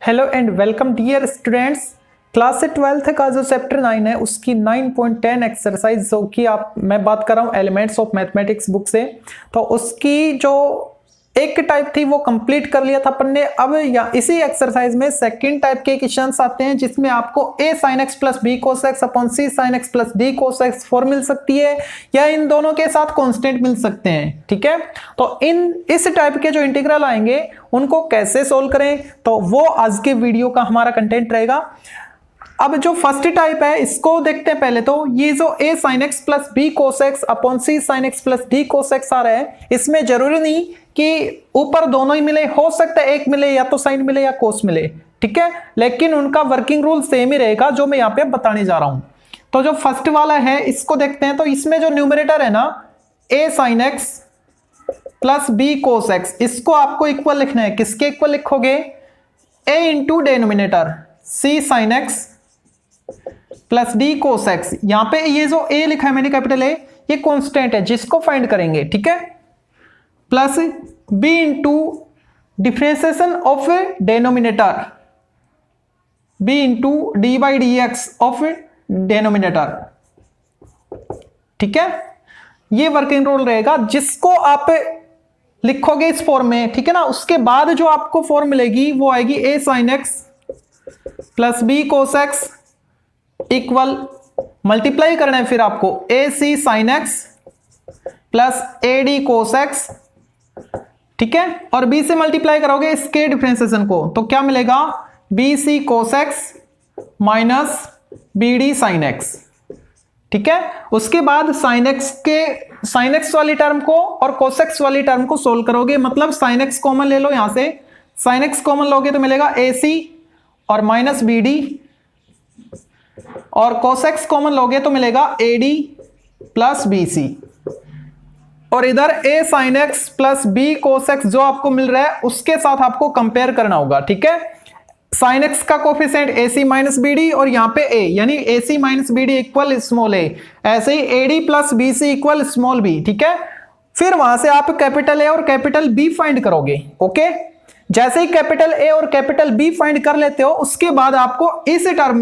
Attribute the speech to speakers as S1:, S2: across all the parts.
S1: Hello and welcome dear students. Class 12th का जो chapter 9 है उसकी 9.10 एक्सरसाइज जो कि मैं बात कर रहा हूँ एलिमेंट्स ऑफ मैथमेटिक्स बुक से, तो उसकी जो एक टाइप थी वो कंप्लीट कर लिया था अपन ने। अब या इसी एक्सरसाइज में सेकंड टाइप के क्वेश्चंस आते हैं जिसमें आपको a sin x plus B cos x upon c sin x plus D cos x 4 मिल सकती है या इन दोनों के साथ कांस्टेंट मिल सकते हैं। ठीक है, तो इस टाइप के जो इंटीग्रल आएंगे उनको कैसे सोल्व करें, तो वो आज के वीडियो का हमारा कंटेंट रहेगा। अब जो फर्स्ट टाइप है इसको देखते हैं पहले। तो ये जो a sin x plus B cos x upon c sin x plus D cos X आ रहा है, इसमें जरूरी नहीं कि ऊपर दोनों ही मिले, हो सकता है एक मिले या तो साइन मिले या कोस मिले। ठीक है, लेकिन उनका वर्किंग रूल सेम ही रहेगा जो मैं यहाँ पे बताने जा रहा हूं। तो जो फर्स्ट वाला है इसको देखते हैं। तो इसमें जो न्यूमरेटर है ना a sin x plus B cos x, इसको आपको इक्वल लिखना है। किसके इक्वल लिखोगे? a into denominator c sin x plus D cos x. यहां पे ये जो a लिखा है मैंने कैपिटल A, ये कांस्टेंट है जिसको फाइंड करेंगे। ठीक है, plus b into differentiation of denominator b into D by D x of denominator. ठीक है, ये वर्किंग रूल रहेगा जिसको आप लिखोगे इस फॉर्म में। ठीक है ना, उसके बाद जो आपको फॉर्म मिलेगी वो आएगी a sin x plus B cos x equal, multiply करना है फिर आपको ac sin x plus ad cos x. ठीक है, और b से मल्टीप्लाई करोगे इसके डिफरेंशिएशन को, तो क्या मिलेगा? bc cos x minus bd sin x। ठीक है, उसके बाद sin x वाली टर्म को और cos x वाली टर्म को सोल्व करोगे, मतलब sin x कॉमन ले लो। यहां से sin x कॉमन लोगे तो मिलेगा ac और माइनस bd, और cos x कॉमन लोगे तो मिलेगा ad प्लस bc, और इधर a sin x plus b cos x जो आपको मिल रहा है उसके साथ आपको कंपेयर करना होगा। ठीक है, sin x का कोफिशिएंट ac माइनस bd और यहां पे a यानी ac minus bd equal small a, ऐसे ही ad plus bc equal small b। ठीक है, फिर वहां से आप कैपिटल A और कैपिटल B फाइंड करोगे। ओके, जैसे ही कैपिटल A और कैपिटल B फाइंड कर लेते हो उसके बाद आपको इस टर्म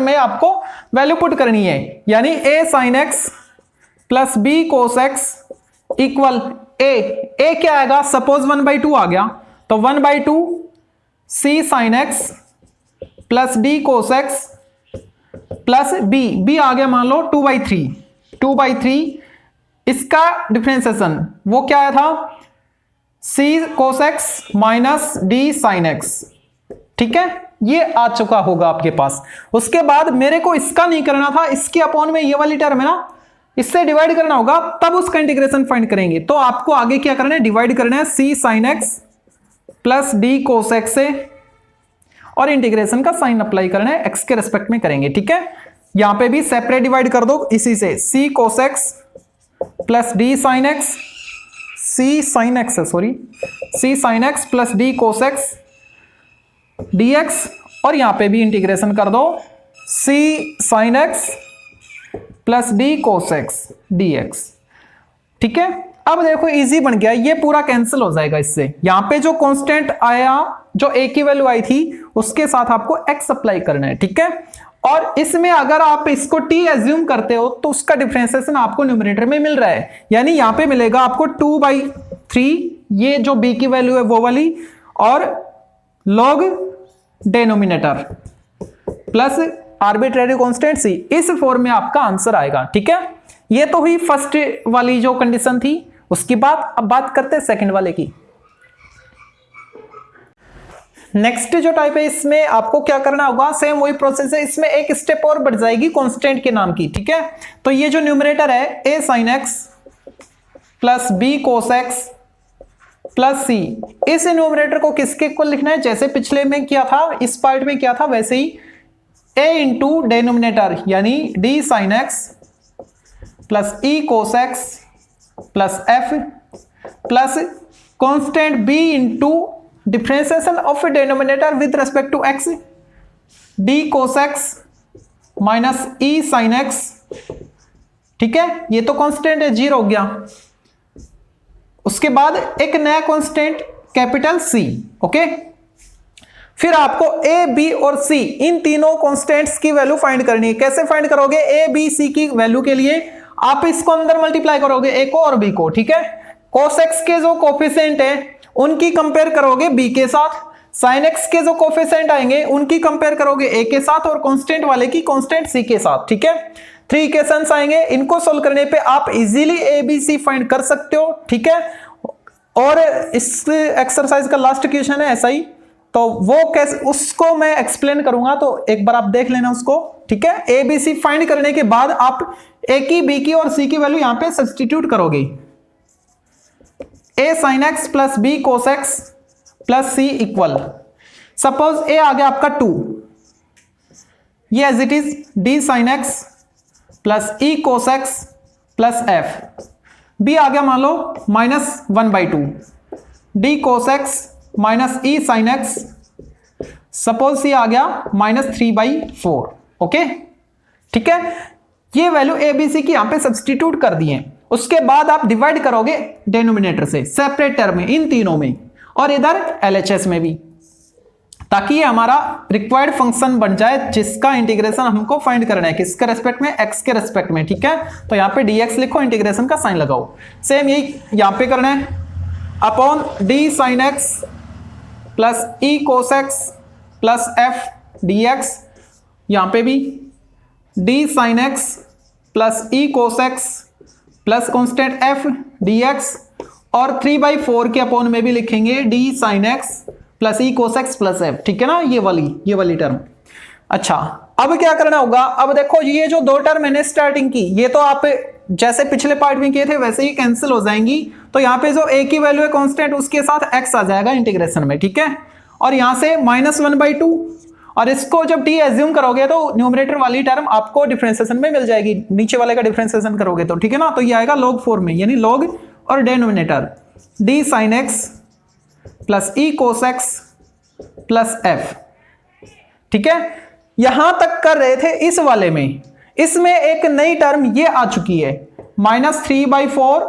S1: में आपको वैल्यू पुट करनी है, यानी a sin x plus b cos x equal a क्या आएगा? सपोज 1/2 आ गया तो 1/2 c sin x plus d cos x plus b आ गया मान लो 2/3 इसका डिफरेंशिएशन वो क्या आया था? c cos x minus d sin x। ठीक है, ये आ चुका होगा आपके पास। उसके बाद मेरे को इसका नहीं करना था, इसके अपॉन में ये वाली टर्म है ना, इससे डिवाइड करना होगा, तब उसका इंटीग्रेशन फाइंड करेंगे। तो आपको आगे क्या करना है? डिवाइड करना है c sin x plus d cos x से, और इंटीग्रेशन का साइन अप्लाई करना है, x के रेस्पेक्ट में करेंगे। ठीक है, यहां पे भी सेपरेट डिवाइड कर दो इसी से, c cos x plus d sin x, c sin x plus d cos x dx, और यहां पे भी इंटीग्रेशन कर दो c sin x plus d cos x dx। ठीक है, अब देखो इजी बन गया, ये पूरा कैंसिल हो जाएगा इससे। यहां पे जो कांस्टेंट आया, जो a की वैल्यू आई थी उसके साथ आपको x अप्लाई करना है। ठीक है, और इसमें अगर आप इसको t एज्यूम करते हो तो उसका डिफरेंशिएशन आपको न्यूमरेटर में मिल रहा है, यानी यहां पे मिलेगा आपको 2/3, ये जो b की वैल्यू है वो वाली, और log denominator plus arbitrary constant c, इस फॉर्म में आपका आंसर आएगा। ठीक है, ये तो हुई फर्स्ट वाली जो कंडीशन थी। उसके बाद अब बात करते हैं सेकंड वाले की। नेक्स्ट जो टाइप है इसमें आपको क्या करना होगा? सेम वही प्रोसेस है, इसमें एक स्टेप और बढ़ जाएगी कांस्टेंट के नाम की। ठीक है, तो ये जो न्यूमरेटर है a sin x plus b cos x plus c, इस न्यूमरेटर को किसके इक्वल लिखना है? जैसे पिछले में किया था, इस पार्ट में किया था, वैसे ही a इंटू डेनोमिनेटर यानी d sin x plus e cos x plus f plus constant b into differentiation of denominator with respect to x d cos x minus e sin x। ठीक है, ये तो कांस्टेंट है, 0 हो गया। उसके बाद एक नया कांस्टेंट कैपिटल सी। ओके, फिर आपको ए बी और सी इन तीनों कांस्टेंट्स की वैल्यू फाइंड करनी है। कैसे फाइंड करोगे? ए बी सी की वैल्यू के लिए आप इसको अंदर मल्टीप्लाई करोगे, ए को और बी को, ठीक है। cos x के जो कोफिशिएंट है उनकी कंपेयर करोगे बी के साथ, sin x के जो कोफिशिएंट आएंगे उनकी कंपेयर करोगे ए के साथ, और कांस्टेंट वाले की कांस्टेंट सी के साथ, ठीक है। 3 इक्वेशंस आएंगे, इनको सोल्व करने पे आप easily A B C find कर सकते हो, ठीक है। और इस एक्सरसाइज का लास्ट क्वेश्चन है ऐसा ही, तो वो कैसे उसको मैं एक्सप्लेन करूंगा, तो एक बार आप देख लेना उसको, ठीक है। ए बी सी फाइंड करने के बाद आप ए की, बी की और सी की वैल्यू यहां पे सब्स्टिट्यूट करोगे। A sine x plus B cos x plus C equal, suppose A आ गया आपका 2, ये as it is D sine x plus E cos x plus F. B आ गया मान लो -1/2 D cos x minus E sine X, suppose C आ गया -3/4। ओके, ठीक है। ये वैल्यू ए बी सी की यहां पे सब्स्टिट्यूट कर दिए। उसके बाद आप डिवाइड करोगे डेनोमिनेटर से, सेपरेट टर्म में, इन तीनों में, और इधर एलएचएस में भी, ताकि ये हमारा रिक्वायर्ड फंक्शन बन जाए जिसका इंटीग्रेशन हमको फाइंड करना है। किसके रेस्पेक्ट में? एक्स के रेस्पेक्ट में, ठीक है। तो यहां पे dx लिखो, इंटीग्रेशन का साइन लगाओ। सेम यही यहां पे करना है, upon D sine x plus E cos x plus F dx, यहां पे भी D sine x plus E cos x plus constant F dx, और 3/4 के अपॉन में भी लिखेंगे D sine x plus E cos x plus F, ठीक है ना, ये वाली टर्म। अच्छा, अब क्या करना होगा? अब देखो ये जो 2 टर्म मैंने स्टार्टिंग की, ये तो आप जैसे पिछले पार्ट में किए थे वैसे ही कैंसिल हो जाएंगी। तो यहाँ पे जो ए की वैल्यू है कांस्टेंट, उसके साथ एक्स आ जाएगा इंटीग्रेशन में, ठीक है। और यहां से -1/2, और इसको जब टी एज्यूम करोगे तो न्यूमरेटर वाली टर्म आपको डिफरेंशिएशन में मिल जाएगी, नीचे वाले का डिफरेंशिएशन करोगे तो, ठीक है ना। तो ये आएगा log फॉर्म में, यानी log और denominator D sine x plus E cos x plus F, ठीक है। यहां तक कर रहे थे इस वाले में, इसमें एक नई टर्म ये आ चुकी है -3/4,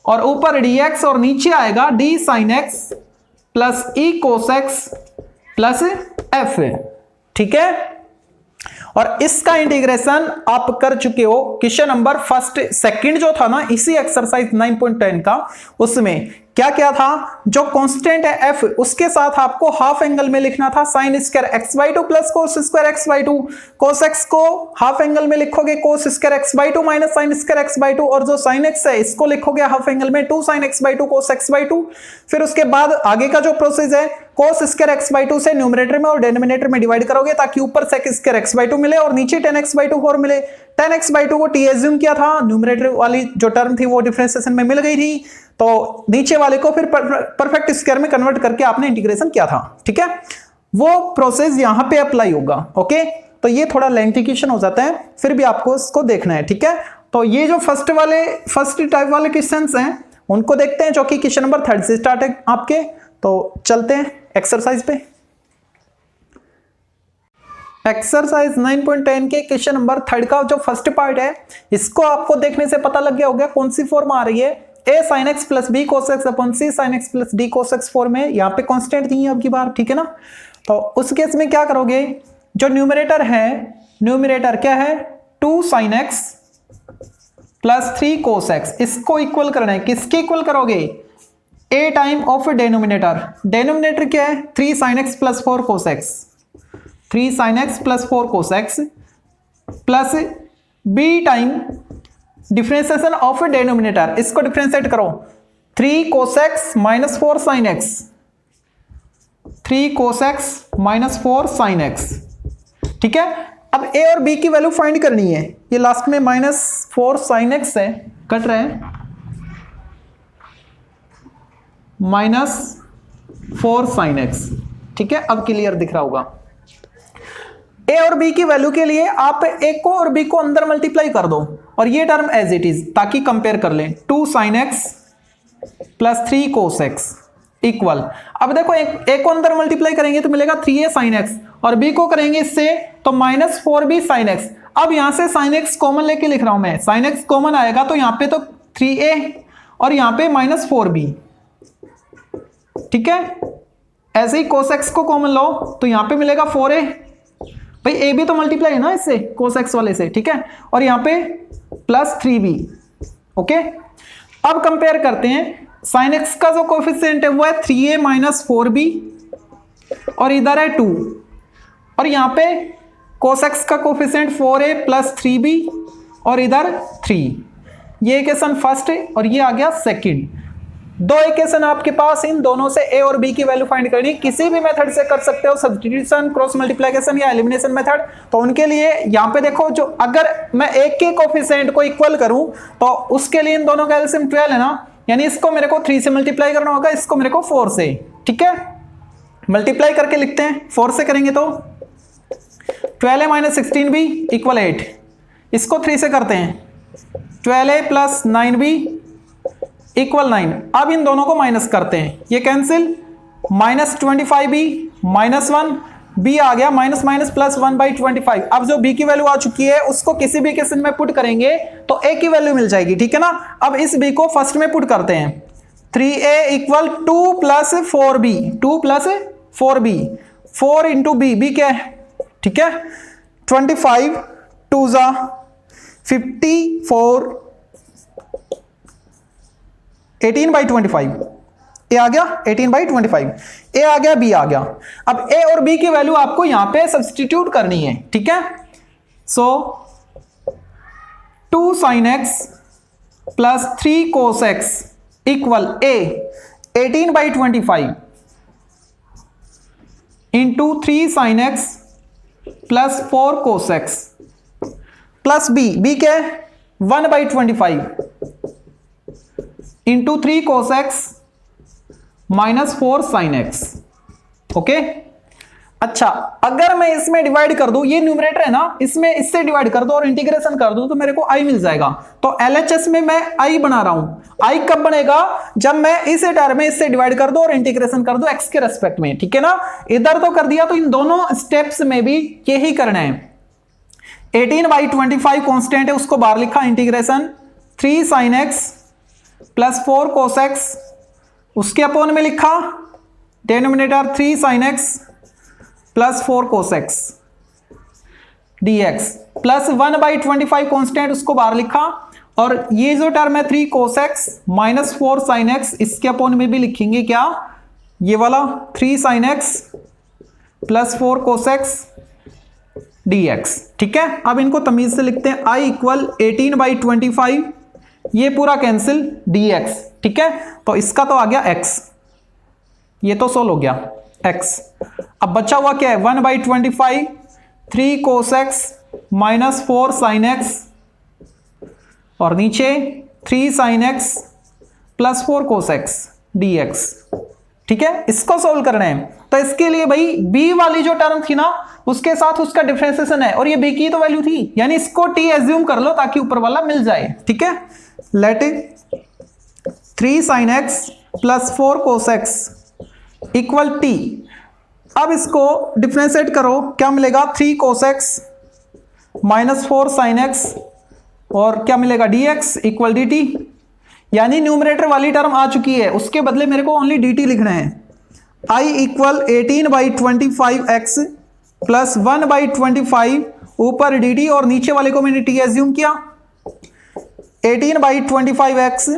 S1: और ऊपर dx, और नीचे आएगा D sine x plus E cos x plus F, ठीक है। और इसका इंटीग्रेशन आप कर चुके हो क्वेश्चन नंबर सेकंड जो था ना इसी एक्सरसाइज 9.10 का, उसमें क्या क्या था? जो कांस्टेंट है f, उसके साथ आपको हाफ एंगल में लिखना था sin square x/2 plus cos square x/2। cos x को हाफ एंगल में लिखोगे cos square x/2 minus sin square x/2, और जो sin x है इसको लिखोगे हाफ एंगल में 2 sin x/2 cos x/2। फिर उसके बाद आगे का जो प्रोसेस है, cos स्क्वायर x/2 से न्यूमरेटर में और डिनोमिनेटर में डिवाइड करोगे ताकि ऊपर sec स्क्वायर x/2 मिले और नीचे 10x/2 और मिले। 10x/2 को t एज्यूम किया था, न्यूमरेटर वाली जो टर्म थी वो डिफरेंशिएशन में मिल गई थी, तो नीचे वाले को फिर परफेक्ट स्क्वायर में कन्वर्ट करके आपने इंटीग्रेशन किया था, ठीक है। वो प्रोसेस यहां पे अप्लाई होगा। ओके, तो ये थोड़ा लेंथी क्वेश्चन हो जाता है, फिर भी आपको इसको देखना है, ठीक है। तो ये जो फर्स्ट टाइप वाले क्वेश्चंस हैं उनको देखते हैं, जो कि क्वेश्चन नंबर 3 से स्टार्ट है आपके। तो चलते हैं एक्सरसाइज पे। एक्सरसाइज 9.10 के क्वेश्चन नंबर 3 का जो फर्स्ट पार्ट है, इसको आपको देखने से पता लग गया होगा कौन सी फॉर्म आ रही है। a sin x plus B cos x upon c sin x plus d cos x form में, यहाँ पे कांस्टेंट दी है अब की बार, ठीक है ना। तो उस केस में क्या करोगे? जो न्यूमरेटर है, न्यूमरेटर क्या है? 2 sin x प्लस 3 कोस एक्स, इसको इक्वल करना है। किसके इक्वल करोगे? a time of denominator. Denominator क्या है? 3 sin x plus 4 cos x, 3 sin x plus 4 cos x plus b time differentiation of denominator, इसको डिफरेंशिएट करो। 3 cos x minus 4 sin x, 3 cos x minus 4 sin x, ठीक है। अब a और b की value find करनी है। ये लास्ट में -4 sin x है, कट रहे हैं, -4 sin x, ठीक है। अब क्लियर दिख रहा होगा। a और b की वैल्यू के लिए आप a को और b को अंदर मल्टीप्लाई कर दो, और ये टर्म एज इट इज, ताकि कंपेयर कर लें। 2 sin x plus 3 cos x equal, अब देखो a को अंदर मल्टीप्लाई करेंगे तो मिलेगा 3a sin x, और b को करेंगे इससे तो -4b sin x। अब यहां से sin x कॉमन लेके लिख रहा हूं मैं, sin x कॉमन आएगा तो यहां पे तो 3a और यहां पे -4b, ठीक है। ऐसे ही cos x को कॉमन लो तो यहां पे मिलेगा 4a, भाई a भी तो मल्टीप्लाई है ना इससे cos x वाले से, ठीक है। और यहां पे प्लस 3b, ओके। अब कंपेयर करते हैं, sin x का जो कोएफिशिएंट है वो है 3a माइनस 4b और इधर है 2, और यहां पे cos x का कोएफिशिएंट 4a प्लस 3b और इधर 3। ये इक्वेशन फर्स्ट है और ये आ गया सेकंड। दो इक्वेशन आपके पास, इन दोनों से a और b की वैल्यू फाइंड करनी, किसी भी मेथड से कर सकते हो, सब्स्टिट्यूशन, क्रॉस मल्टीप्लिकेशन या एलिमिनेशन मेथड। तो उनके लिए यहाँ पे देखो, जो अगर मैं एक के कोएफिशिएंट को इक्वल करूं तो उसके लिए इन दोनों का एलसीएम 12 है ना, यानी इसको मेरे को 3 से मल्टीप्लाई करना होगा, इसको मेरे को 4 से, ठीक है। मल्टीप्लाई करके लिखते हैं, 4 से करेंगे तो 12a माइनस 16b इक्वल 8, इसको 3 से करते हैं 12a प्लस 9b इक्वल 9। अब इन दोनों को माइनस करते हैं, ये cancel, minus 25b minus 1, b आ गया माइनस माइनस प्लस 1/25। अब जो b की वैल्यू आ चुकी है उसको किसी भी केस में पुट करेंगे तो a की वैल्यू मिल जाएगी, ठीक है ना। अब इस b को फर्स्ट में पुट करते हैं, 3a equal 2 plus 4b, 2 plus 4b, 4 into b क्या है, ठीक है। 25 2 जा 54, 18/25, ए आ गया 18/25, ए आ गया, बी आ गया। अब ए और बी की वैल्यू आपको यहां पे सब्स्टिट्यूट करनी है, ठीक है। So 2 sin x plus 3 cos x equal A 18/25 into 3 sin x plus 4 cos x plus B क्या है 1/25 into 3 cos x minus 4 sin x, okay. अच्छा, अगर मैं इसमें डिवाइड कर दूं, ये न्यूमरेटर है ना, इसमें इससे डिवाइड कर दो और इंटीग्रेशन कर दूं तो मेरे को i मिल जाएगा। तो LHS में मैं i बना रहा हूं। i कब बनेगा, जब मैं इसे टर्म में इससे डिवाइड कर दूं और इंटीग्रेशन कर दूं x के रेस्पेक्ट में, ठीक है ना। इधर तो कर दिया, तो इन दोनों स्टेप्स में भी यही करना है। 18/25 कांस्टेंट है, उसको बाहर लिखा, integration 3 sin x plus 4 cos x, उसके अपोन में लिखा denominator 3 sin x plus 4 cos x dx plus 1/25 constant, उसको बाहर लिखा, और ये जो टर्म है 3 cos x minus 4 sin x, इसके अपोन में भी लिखेंगे क्या, ये वाला 3 sin x plus 4 cos x dx, ठीक है। अब इनको तमीज से लिखते हैं, i इक्वल 18/25, ये पूरा कैंसिल dx, ठीक है। तो इसका तो आ गया x, ये तो सोल्व हो गया x। अब बचा हुआ क्या है 1/25, 3 cos x minus 4 sin x और नीचे 3 sin x plus 4 cos x dx, ठीक है। इसको सोल्व करना है, तो इसके लिए भाई b वाली जो टर्म थी ना, उसके साथ उसका डिफरेंशिएशन है, और ये b की तो वैल्यू थी, यानी इसको t एज्यूम कर लो ताकि ऊपर वाला मिल जाए, ठीक है। Let 3 sin x plus 4 cos x equal t। अब इसको डिफरेंशिएट करो, क्या मिलेगा 3 cos x minus 4 sin x और क्या मिलेगा dx इक्वल dt, यानी न्यूमरेटर वाली टर्म आ चुकी है, उसके बदले मेरे को ओनली dt लिखना है। i इक्वल 18/25x प्लस 1/25 ऊपर dt और नीचे वाले को मैंने t एज्यूम किया, 18/25x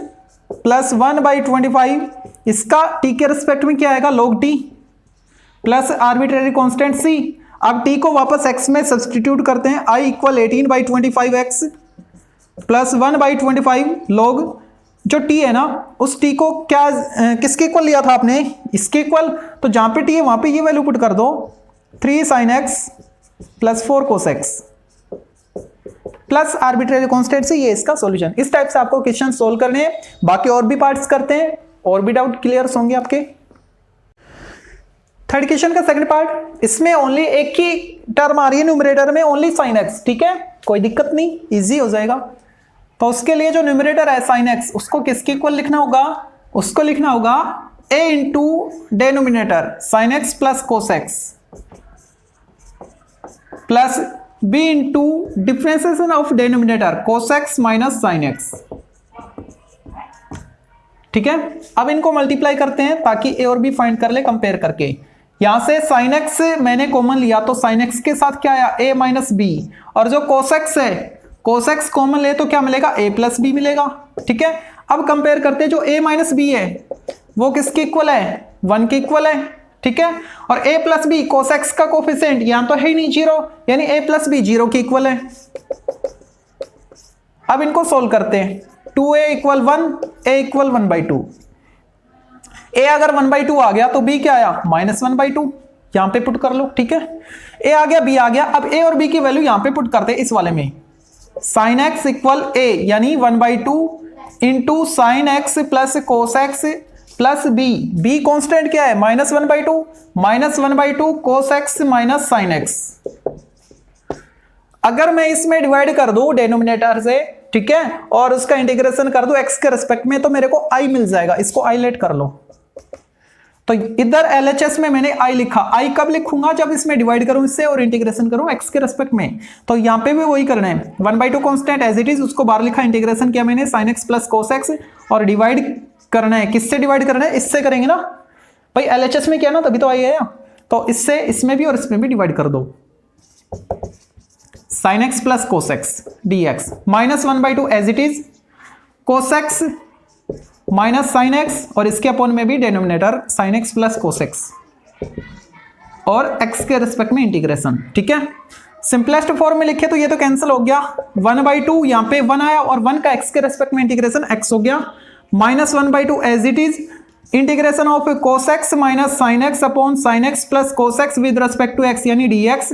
S1: प्लस 1/25, इसका t के रिस्पेक्ट में क्या आएगा log t plus arbitrary constant c। अब t को वापस x में सब्स्टिट्यूट करते हैं, i equal 18/25x plus 1/25 log जो t है ना, उस t को क्या किसके इक्वल लिया था आपने, इसके इक्वल, तो जहां पे t है वहां पे ये वैल्यू पुट कर दो, 3 sin x plus 4 cos x plus arbitrary constant से, ये इसका सॉल्यूशन। इस टाइप से आपको क्वेश्चन सोल्व करने हैं। बाकी और भी पार्ट्स करते हैं, और भी डाउट क्लियर होंगे आपके। थर्ड क्वेश्चन का सेकंड पार्ट, इसमें ओनली एक ही टर्म आ रही है न्यूमरेटर में, ओनली sin x, ठीक है, कोई दिक्कत नहीं, इजी हो जाएगा। तो उसके लिए जो न्यूमरेटर है sin x, उसको किसके इक्वल लिखना होगा, उसको लिखना होगा a into denominator sin x plus cos x plus b into differentiation of denominator cos x minus sin x, ठीक है। अब इनको मल्टीप्लाई करते हैं ताकि ए और बी फाइंड कर ले कंपेयर करके। यहां से साइन एक्स मैंने कॉमन लिया तो साइन एक्स के साथ क्या आया, ए माइनस बी, और जो कोस एक्स है कोस एक्स कॉमन ले तो क्या मिलेगा, ए प्लस बी मिलेगा। ठीक है, अब कंपेयर करते हैं, जो ए माइनस बी है वो किसके इक्वल है, 1 के इक्वल है। ठीक है, और a plus B cos x का कोफिशिएंट यहां तो है ही नहीं 0, यानी a प्लस बी 0 के इक्वल है। अब इनको सोल्व करते हैं, 2a equal 1, a equal 1/2। a अगर 1/2 आ गया तो b क्या आया, -1/2, यहां पे पुट कर लो। ठीक है, a आ गया, b आ गया। अब a और b की वैल्यू यहां पे पुट करते हैं इस वाले में, साइन एक्स इक्वल a यानी 1/2 into sine x plus cos x plus b, b constant क्या है, -1/2, -1/2 cos x minus sine x. अगर मैं इसमें डिवाइड कर दूं डेनोमिनेटर से, ठीक है, और उसका इंटीग्रेशन कर दूं एक्स के रिस्पेक्ट में, तो मेरे को आई मिल जाएगा। इसको आई लेट कर लो। तो इधर एलएचएस में मैंने आई लिखा, आई कब लिखूंगा, जब इसमें डिवाइड करूं इससे और इंटीग्रेशन करूं एक्स के रिस्पेक्ट में। तो यहां पे भी वही करना है, 1/2 कांस्टेंट एज इट इज, उसको बाहर लिखा, इंटीग्रेशन किया मैंने sin x plus cos x, और डिवाइड करना है, किससे डिवाइड करना है, इससे करेंगे ना भाई, एलएचएस में किया ना तभी तो आई है। तो इससे इसमें भी और इसमें भी डिवाइड कर दो, sin x plus cos x dx -1/2 as it is, cos x minus sine x, और इसके अपॉन में भी denominator sin x plus cos x, और x के रिस्पेक्ट में इंटीग्रेशन। ठीक है, सिंपलेस्ट फॉर्म में लिखे तो ये तो कैंसिल हो गया, 1/2 यहां पे 1 आया, और 1 का x के रिस्पेक्ट में इंटीग्रेशन x हो गया, -1/2 as it is, integration of cos x minus sin x upon sin x plus cos x with respect to x यानी dx।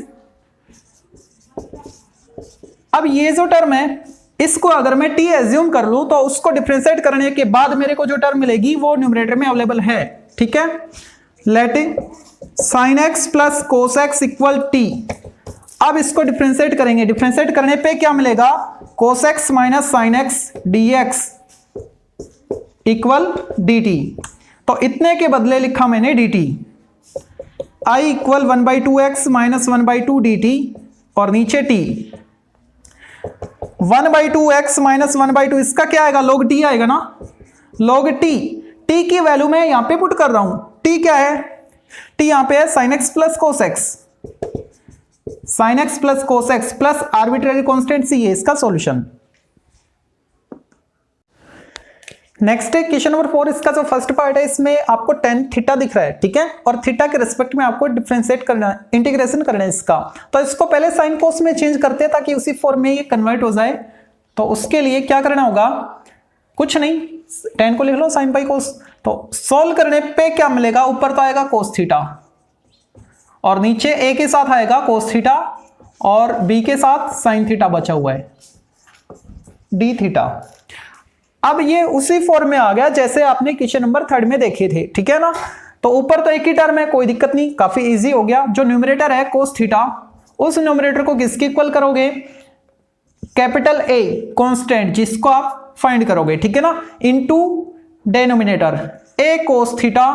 S1: अब ये जो टर्म है इसको अगर मैं t एज्यूम कर लूं तो उसको डिफरेंशिएट करने के बाद मेरे को जो टर्म मिलेगी वो न्यूमरेटर में अवेलेबल है। ठीक है, let sin x plus cos x equal t। अब इसको डिफरेंशिएट करेंगे, डिफरेंशिएट करने पे क्या मिलेगा, cos x minus sin x dx equal dt। तो इतने के बदले लिखा मैंने dt, i equal 1/2x minus 1/2 dt, और नीचे t 1/2x माइनस 1/2, इसका क्या आएगा, log t आएगा ना, log t। t की वैल्यू मैं यहां पे पुट कर रहा हूं, t क्या है, t यहां पे है sin x plus cos x, sin x plus cos x plus arbitrary constant c है इसका सॉल्यूशन। नेक्स्ट है क्वेश्चन नंबर 4, इसका जो फर्स्ट पार्ट है इसमें आपको tan थीटा दिख रहा है। ठीक है, और थीटा के रिस्पेक्ट में आपको डिफरेंशिएट करना है, इंटीग्रेशन करना है इसका। तो इसको पहले साइन कोस में चेंज करते हैं ताकि उसी फॉर्म में ये कन्वर्ट हो जाए। तो उसके लिए क्या करना होगा, कुछ नहीं, tan को लिख लो साइन बाई कोस। तो सोल्व करने पे क्या मिलेगा, ऊपर तो आएगा कोस थीटा, और नीचे a के साथ आएगा कोस थीटा, और b के साथ साइन थीटा बचा हुआ है d थीटा। अब ये उसी फॉर्म में आ गया जैसे आपने क्वेश्चन नंबर 3 में देखे थे। ठीक है ना, तो ऊपर तो एक ही टर्म है, कोई दिक्कत नहीं, काफी इजी हो गया। जो न्यूमरेटर है कोस थीटा, उस न्यूमरेटर को किसके इक्वल करोगे, कैपिटल A कांस्टेंट जिसको आप फाइंड करोगे, ठीक है ना, into denominator a cos theta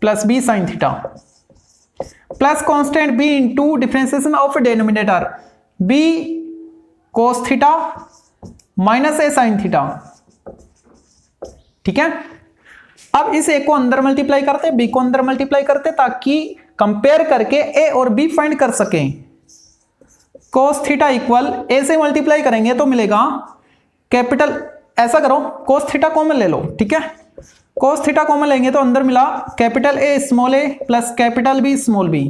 S1: plus b sign theta plus constant b into differentiation of denominator b cos theta minus a sine theta. ठीक है, अब इस a को अंदर मल्टीप्लाई करते, b को अंदर मल्टीप्लाई करते, ताकि कंपेयर करके a और b फाइंड कर सकें। cos थीटा इक्वल a से मल्टीप्लाई करेंगे तो मिलेगा कैपिटल, ऐसा करो cos थीटा कॉमन ले लो। ठीक है, cos थीटा कॉमन लेंगे तो अंदर मिला capital A small a plus capital B small b,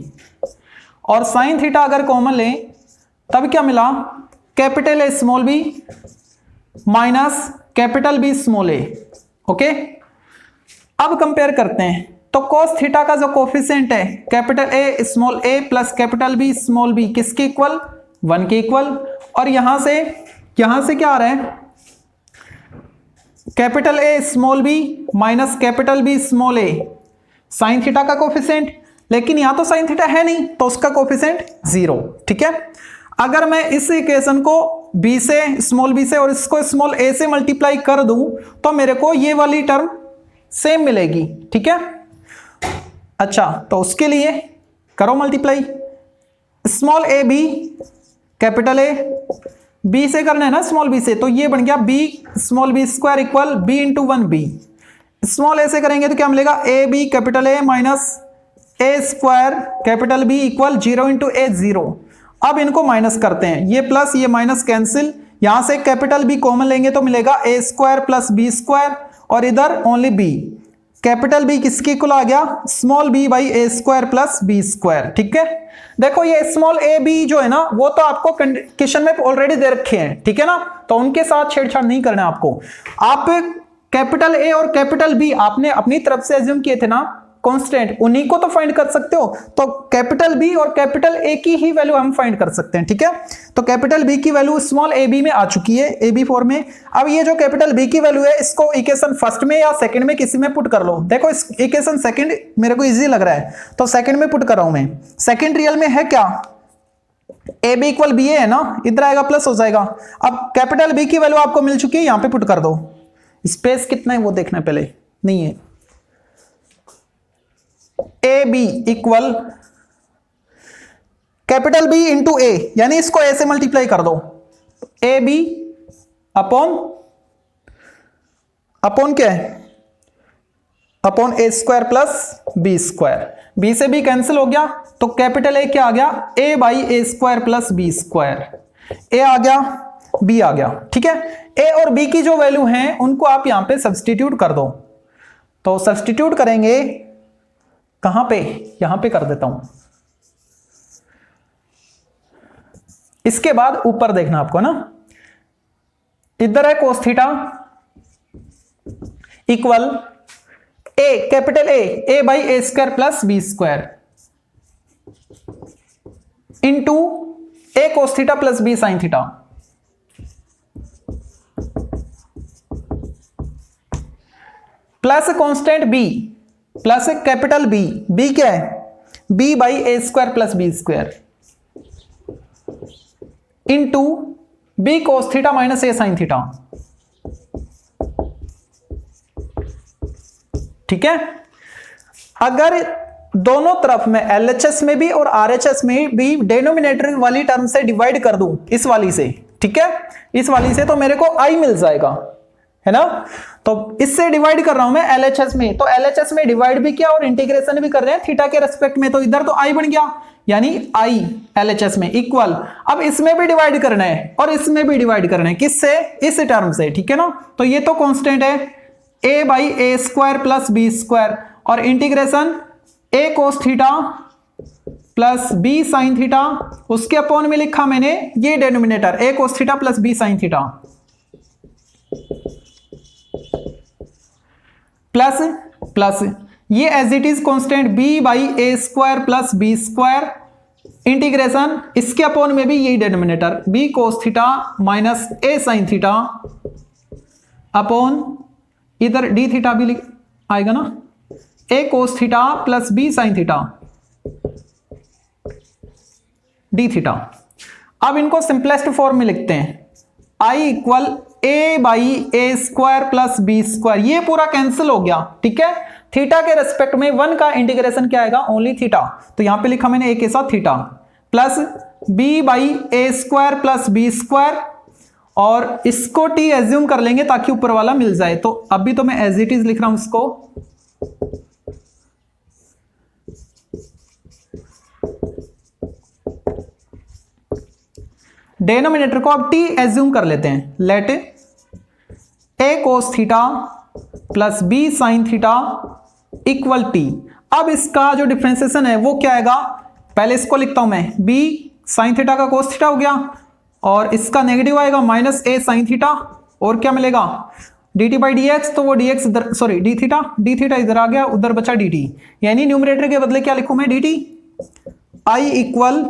S1: और साइन थीटा अगर कॉमन लें तब क्या मिला, capital A small b minus capital B small a। Okay, अब कंपेयर करते हैं, तो cos थीटा का जो कोफिशिएंट है capital A small a plus capital B small b किसके इक्वल, 1 के इक्वल, और यहां से क्या आ रहा है, capital A small b minus capital B small a, sine theta का कोफिशिएंट, लेकिन यहां तो साइन थीटा है नहीं तो उसका कोफिशिएंट 0। ठीक है, अगर मैं इस इक्वेशन को b से स्मॉल b से और इसको स्मॉल a से मल्टीप्लाई कर दूं तो मेरे को ये वाली टर्म सेम मिलेगी। ठीक है, अच्छा, तो उसके लिए करो multiply, small a b capital A, b से करना है ना स्मॉल b से, तो ये बन गया b small b square equal b into 1b, small A से करेंगे तो क्या मिलेगा, A B capital A minus A square capital B equal 0 into A 0। अब इनको माइनस करते हैं, ये प्लस ये माइनस कैंसिल, यहां से कैपिटल बी कॉमन लेंगे तो मिलेगा a square plus B square, और इधर ओनली बी, कैपिटल बी किसके इक्वल आ गया, small b by A square plus B square. ठीक है, देखो ये स्मॉल ए बी जो है ना वो तो आपको क्वेश्चन में ऑलरेडी दे रखे हैं, ठीक है ना, तो उनके साथ छेड़छाड़ नहीं करना है आपको। आप कैपिटल ए और कैपिटल बी आपने अपनी तरफ से एज्यूम किए थे ना कांस्टेंट, उन्हीं को तो फाइंड कर सकते हो, तो कैपिटल बी और कैपिटल ए की ही वैल्यू हम फाइंड कर सकते हैं। ठीक है, तो कैपिटल बी की वैल्यू स्मॉल ए बी में आ चुकी है, ए बी फॉर्म में। अब ये जो कैपिटल बी की वैल्यू है इसको इक्वेशन फर्स्ट में या सेकंड में किसी में पुट कर लो। देखो इस इक्वेशन सेकंड मेरे को इजी लग रहा है तो सेकंड में पुट कर रहा हूं मैं। सेकंड रियल में है क्या, ए बी इक्वल बी ए है ना, इधर आएगा प्लस हो जाएगा। अब कैपिटल बी की वैल्यू आपको मिल चुकी है, यहां पे पुट कर दो। स्पेस कितना है वो देखना है पहले, नहीं है, A B equal capital B into A, यानी इसको ए से मल्टीप्लाई कर दो, ए बी अपॉन क्या है, अपॉन ए square plus B square. B से बी कैंसिल हो गया तो कैपिटल ए क्या आ गया, A by A square plus B square. A आ गया, बी आ गया। ठीक है, ए और बी की जो वैल्यू है उनको आप यहां पे सब्स्टिट्यूट कर दो, तो सब्स्टिट्यूट करेंगे कहां पे, यहां पे कर देता हूं। इसके बाद ऊपर देखना आपको ना, इधर है cos theta equal a capital A by A square plus B square into a cos theta plus B sine theta, plus constant b plus capital B, b क्या है, b by A square plus B square into b cos theta minus A sine theta. ठीक है, अगर दोनों तरफ में LHS में भी और आरएचएस में भी डिनोमिनेटर वाली टर्म से डिवाइड कर दूं इस वाली से, ठीक है, इस वाली से, तो मेरे को आई मिल जाएगा, है ना। तो इससे डिवाइड कर रहा हूं मैं एलएचएस में, तो एलएचएस में डिवाइड भी किया और इंटीग्रेशन भी कर रहे हैं थीटा के रेस्पेक्ट में, तो इधर तो आई बन गया, यानी आई एलएचएस में इक्वल। अब इसमें भी डिवाइड करना है और इसमें भी डिवाइड करना है, किससे, इस टर्म से। ठीक है ना, तो ये तो कांस्टेंट है ए by A square plus B square, और इंटीग्रेशन ए cos theta plus B sine theta, उसके अपॉन में लिखा मैंने ये denominator A cos theta plus B sine theta, plus plus ये as it is constant B by A square plus B square, integration इसके upon में भी यही denominator B cos theta minus ए साइन थीटा अपॉन इधर D theta भी आएगा ना, ए cos theta plus B sine theta D theta. अब इनको सिंपलेस्ट फॉर्म में लिखते हैं, I equal A by A square plus B square, ये पूरा कैंसिल हो गया। ठीक है, थीटा के रेस्पेक्ट में 1 का इंटीग्रेशन क्या आएगा, ओनली थीटा, तो यहां पे लिखा मैंने ए के साथ theta, plus B by A square plus B square, और इसको टी एज्यूम कर लेंगे ताकि ऊपर वाला मिल जाए, तो अभी तो मैं एज इट इज लिख रहा हूं इसको, डेनोमिनेटर को अब टी एज्यूम कर लेते हैं, let A cos theta plus B sine theta equal T. अब इसका जो डिफरेंशिएशन है वो क्या आएगा, पहले इसको लिखता हूं मैं, बी साइन थीटा का कोस थीटा हो गया, और इसका नेगेटिव आएगा माइनस ए साइन थीटा, और क्या मिलेगा D t by D x, तो वो डी एक्स इधर, सॉरी डी थीटा इधर आ गया, उधर बचा डी टी, यानी न्यूमरेटर के बदले क्या लिखूं मैं, d t. I equal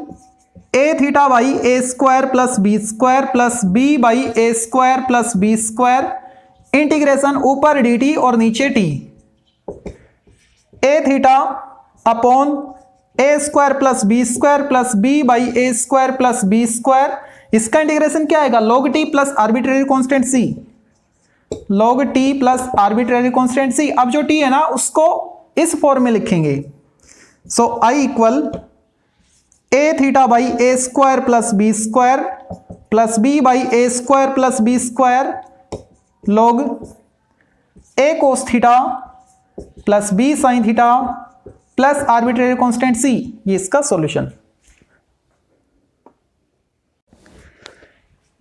S1: A theta by A square plus B square plus B by A square plus B square, integration ऊपर डी टी और नीचे t, a theta upon A square plus B by A square plus B square, इसका integration क्या आएगा, log t plus arbitrary constant c, log t plus arbitrary constant c। अब जो t है ना उसको इस फॉर्म में लिखेंगे, सो I equal A theta by A square plus B square plus B by A square plus B square log A cos theta plus B sine theta plus arbitrary constant सी, ये इसका solution.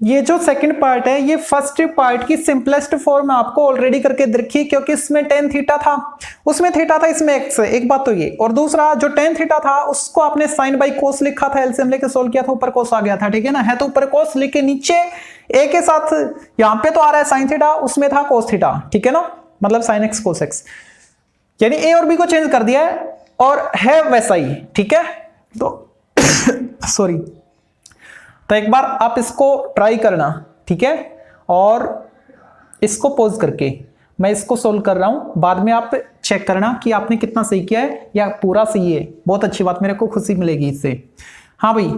S1: ये जो second part है ये first part की simplest form आपको already करके रखी, क्योंकि इसमें टेन थीटा था, उसमें थीटा था, इसमें एक्स है, एक बात तो ये। और दूसरा जो टेन थीटा था उसको आपने साइन बाई कोस लिखा था, एलसीएम लेके सोल्व किया था, ऊपर कोस आ गया था, ठीक है ना। है तो ऊपर कोस लिख के नीचे ए के साथ यहां पे तो आ रहा है साइन थीटा, उसमें था कोस थीटा, ठीक है ना, मतलब साइन एक्स कोस एक्स, यानी ए और बी को चेंज कर दिया है और है वैसा ही, ठीक है। तो सॉरी, तो एक बार आप इसको ट्राई करना, ठीक है, और इसको पॉज करके मैं इसको सोल्व कर रहा हूं, बाद में आप चेक करना कि आपने कितना सही किया है या पूरा सही है। बहुत अच्छी बात, मेरे को खुशी मिलेगी इससे। हाँ भाई,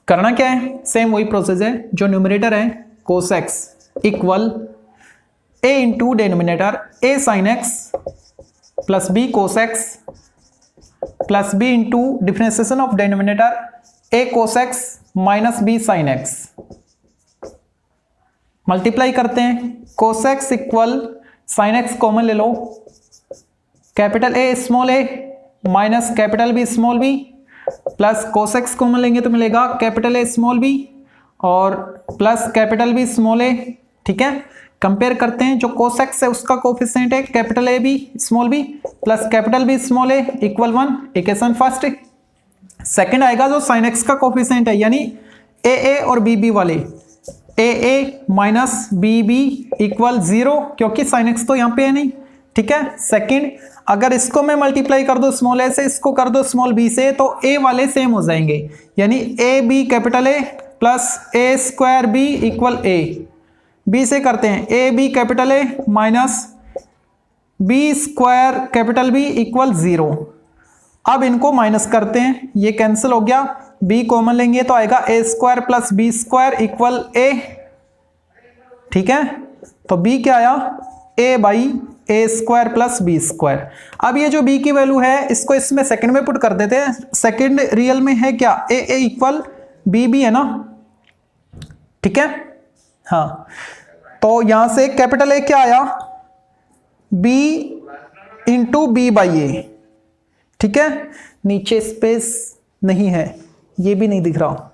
S1: करना क्या है, सेम वही प्रोसेस है, जो न्यूमरेटर है cos x equal A into denominator A sine x plus B cos x plus B into differentiation of denominator A cos x minus B sine X, multiply करते हैं, cos x equal sine X common ले लो, capital A small A minus capital B small B plus cos X common लेंगे तो मिलेगा capital A small B और plus capital B small A, ठीक है। कंपेयर करते हैं, जो कोस एक्स है उसका कोफिशिएंट है capital A b small B plus capital B small a equal 1, equation first. Second आएगा जो साइन एक्स का कोफिशिएंट है, यानी ए और बी वाले, ए माइनस बी इक्वल 0, क्योंकि साइन एक्स तो यहाँ पे है नहीं, ठीक है। सेकंड, अगर इसको मैं मल्टीप्लाई कर दो स्मॉल ए से, इसको कर दो स्मॉल बी से, तो ए वाले सेम हो जाएंगे, यानी a B capital A plus a square b equal a, b से करते हैं a B capital A minus b square capital B equal 0। अब इनको माइनस करते हैं, ये कैंसिल हो गया, b कॉमन लेंगे तो आएगा A square plus B square equal A, ठीक है। तो b क्या आया, a by A square plus B square. अब ये जो b की वैल्यू है इसको इसमें सेकंड में पुट कर देते हैं, सेकंड रियल में है क्या, a इक्वल b है ना, ठीक है। हाँ, तो यहां से कैपिटल A क्या आया, b इंटू बी बाई ए, ठीक है। नीचे स्पेस नहीं है, ये भी नहीं दिख रहा,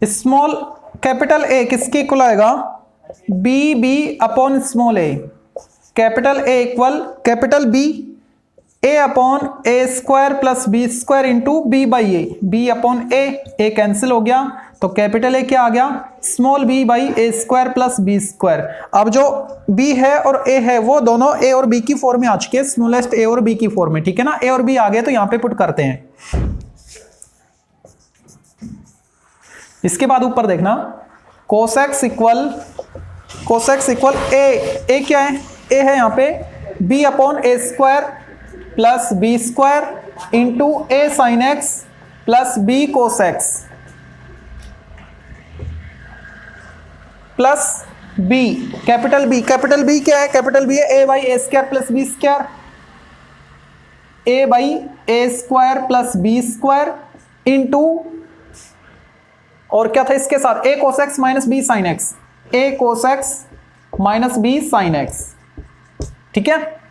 S1: स्मॉल कैपिटल ए किसके इक्वल आएगा, b upon small a, capital A equal capital B a upon A square plus B square into b by a, b upon a cancel हो गया, तो कैपिटल ए क्या आ गया, small b by A square plus B square. अब जो B है और ए है वो दोनों ए और बी की फॉर्म में आ चुके हैं, स्मॉलेस्ट ए और बी की फॉर्म में, ठीक है ना। ए और बी आ गए तो यहां पे पुट करते हैं। इसके बाद ऊपर देखना, कोस एक्स इक्वल ए क्या है, ए है यहां पे b upon A square plus B square into a sine x plus B cos x plus b capital B क्या है, कैपिटल बी है ए by A square plus B square, a by A square plus B square into, और क्या था इसके साथ, a cos x minus B sine x, a cos x minus B sine x, ठीक है।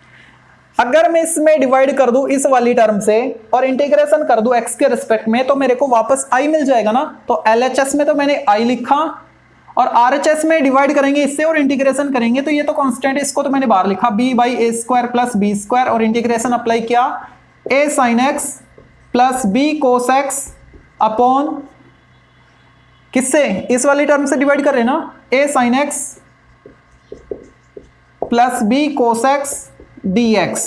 S1: अगर मैं इसमें डिवाइड कर दूं इस वाली टर्म से और इंटीग्रेशन कर दूं एक्स के रिस्पेक्ट में, तो मेरे को वापस आई मिल जाएगा ना। तो एलएचएस में तो मैंने आई लिखा और आरएचएस में डिवाइड करेंगे इससे और इंटीग्रेशन करेंगे, तो ये तो कांस्टेंट है, इसको तो मैंने बाहर लिखा b by A square plus B square, और इंटीग्रेशन अप्लाई किया a sine x plus B cos x upon किससे, इस वाली टर्म से डिवाइड कर रहे ना, a sine x plus B cos x dx।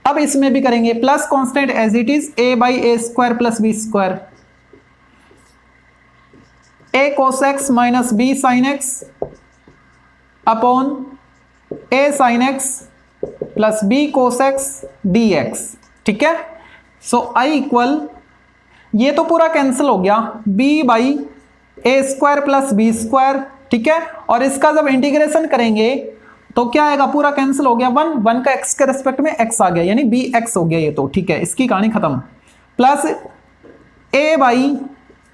S1: अब इसमें भी करेंगे plus constant as it is a by A square plus B square, a cos x minus B sine x upon a sine x plus B cos x dx, ठीक है। सो I equal, ये तो पूरा cancel हो गया, b by A square plus B square, ठीक है। और इसका जब इंटीग्रेशन करेंगे तो क्या आएगा, पूरा कैंसिल हो गया, 1 का x के रेस्पेक्ट में x आ गया, यानी bx हो गया ये तो, ठीक है। इसकी कहानी खत्म। Plus a by